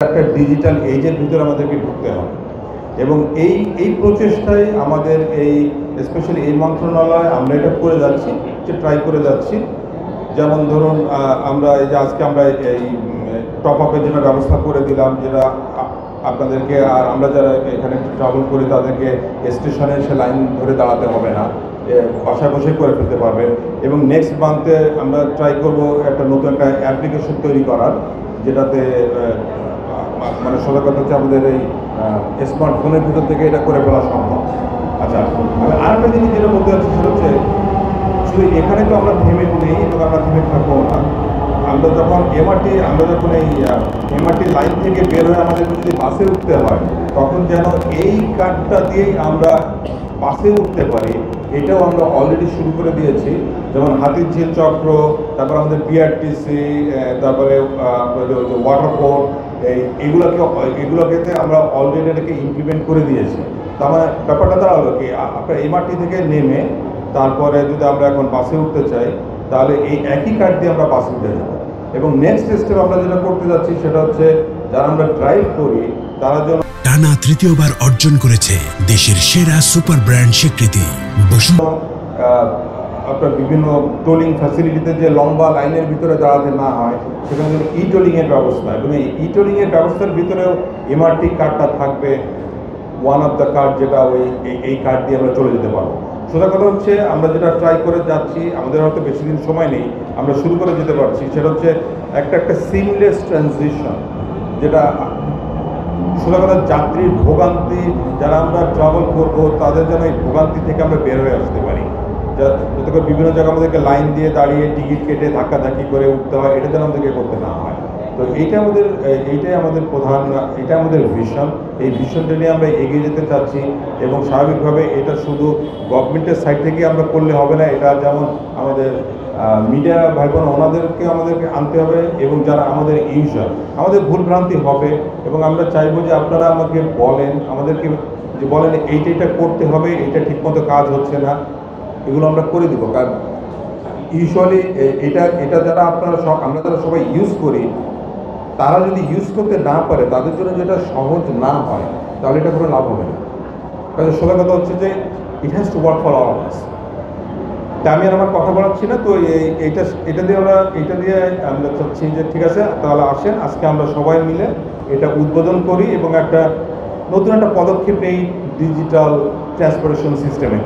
একটা ডিজিটাল এজের ভিতরে আমাদেরকে ঢুকতে হবে এবং এই প্রচেষ্টায় আমাদের এই স্পেশালি এই মন্ত্রণালয় আমরা এটা করে যাচ্ছি, যে ট্রাই করে যাচ্ছি। যেমন ধরুন আমরা এই যে আজকে আমরা এই টপ আপের জন্য ব্যবস্থা করে দিলাম, যেটা আপনাদেরকে আর আমরা যারা এখানে ট্রাভেল করি তাদেরকে স্টেশনে এসে লাইন ধরে দাঁড়াতে হবে না, বাসায় বসে করে ফেলতে পারবেন। এবং নেক্সট মান্থে আমরা ট্রাই করব একটা নতুন একটা অ্যাপ্লিকেশন তৈরি করার, যেটাতে মানে সোজা কথা হচ্ছে আমাদের এই স্মার্টফোনের ভিতর থেকে এটা করে ফেলা সম্ভব। আচ্ছা, আমি আরেকটা জিনিস যেটা বলতে চাচ্ছি সেটা হচ্ছে শুধু এখানে তো আমরা থেমে নেই এবং আমরা থেমে থাকবো না। আমরা যখন এই এমআরটি লাইন থেকে বের হয়ে আমাদের যদি বাসে উঠতে হয়, তখন যেন এই কার্ডটা দিয়েই আমরা বাসে উঠতে পারি, এটাও আমরা অলরেডি শুরু করে দিয়েছি। যেমন হাতিরঝিল চক্র, তারপর আমাদের বিআরটিসি, তারপরে ওয়াটারপোর্ট, এগুলোকে আমরা অলরেডি এটাকে ইমপ্লিমেন্ট করে দিয়েছি। তার মানে ব্যাপারটা দাঁড়ালো কি, আপনার এমআরটি থেকে নেমে তারপরে যদি আমরা এখন বাসে উঠতে চাই, তাহলে এই একই কার্ড দিয়ে আমরা বাসে উঠে যাব। এবং নেক্সট স্টেপ আমরা যেটা করতে যাচ্ছি সেটা হচ্ছে যারা আমরা ড্রাইভ করি তারা যেন টানা তৃতীয়বার অর্জন করেছে দেশের সেরা সুপার ব্র্যান্ড স্বীকৃতি আপনার বিভিন্ন টোলিং ফ্যাসিলিটিতে যে লম্বা লাইনের ভিতরে দাঁড়াতে না হয়, সেখানে যেন ই টোলিংয়ের ব্যবস্থা, এবং এই ই টোলিংয়ের ব্যবস্থার ভিতরেও এমআরটি কার্ডটা থাকবে, ওয়ান অফ দ্য কার্ড, যেটা এই কার্ড দিয়ে আমরা চলে যেতে পারবো। সোজা কথা হচ্ছে আমরা যেটা ট্রাই করে যাচ্ছি, আমাদের হয়তো বেশি দিন সময় নেই, আমরা শুরু করে যেতে পারছি, সেটা হচ্ছে একটা সিমলেস ট্রানজিশন, যেটা সোজা কথা যাত্রীর ভোগান্তি, যারা আমরা ট্রাভেল করবো তাদের যেন এই ভোগান্তি থেকে আমরা বের হয়ে আসতে পারি। যাতে করে বিভিন্ন জায়গায় আমাদেরকে লাইন দিয়ে দাঁড়িয়ে টিকিট কেটে ধাক্কাধাক্কি করে উঠতে হয়, এটা যেন আমাদেরকে করতে না হয়। তো এইটাই আমাদের প্রধান, এটা আমাদের ভিশন। এই ভিশনটা নিয়ে আমরা এগিয়ে যেতে চাচ্ছি এবং স্বাভাবিকভাবে এটা শুধু গভর্নমেন্টের সাইড থেকে আমরা করলে হবে না, এটা যেমন আমাদের মিডিয়া ভাই বোন ওনাদেরকে আমাদেরকে আনতে হবে, এবং যারা আমাদের ইউজার, আমাদের ভুলভ্রান্তি হবে এবং আমরা চাইবো যে আপনারা আমাকে বলেন, আমাদেরকে যে বলেন এইটা করতে হবে, এটা ঠিকমতো কাজ হচ্ছে না, এগুলো আমরা করে দিব। কারণ ইউজুয়ালি এটা যারা আমরা যারা সবাই ইউজ করি, তারা যদি ইউজ করতে না পারে, তাদের জন্য যেটা সহজ না হয়, তাহলে এটা কোনো লাভ হবে না। কারণ সোজা কথা হচ্ছে যে it has to work for all of us. তা আমি আর আমার কথা বলাচ্ছি না, তো এটা দিয়ে আমরা চাচ্ছি যে ঠিক আছে, তাহলে আসেন আজকে আমরা সবাই মিলে এটা উদ্বোধন করি এবং নতুন একটা পদক্ষেপ নেই ডিজিটাল ট্রান্সপোর্টেশন সিস্টেমে।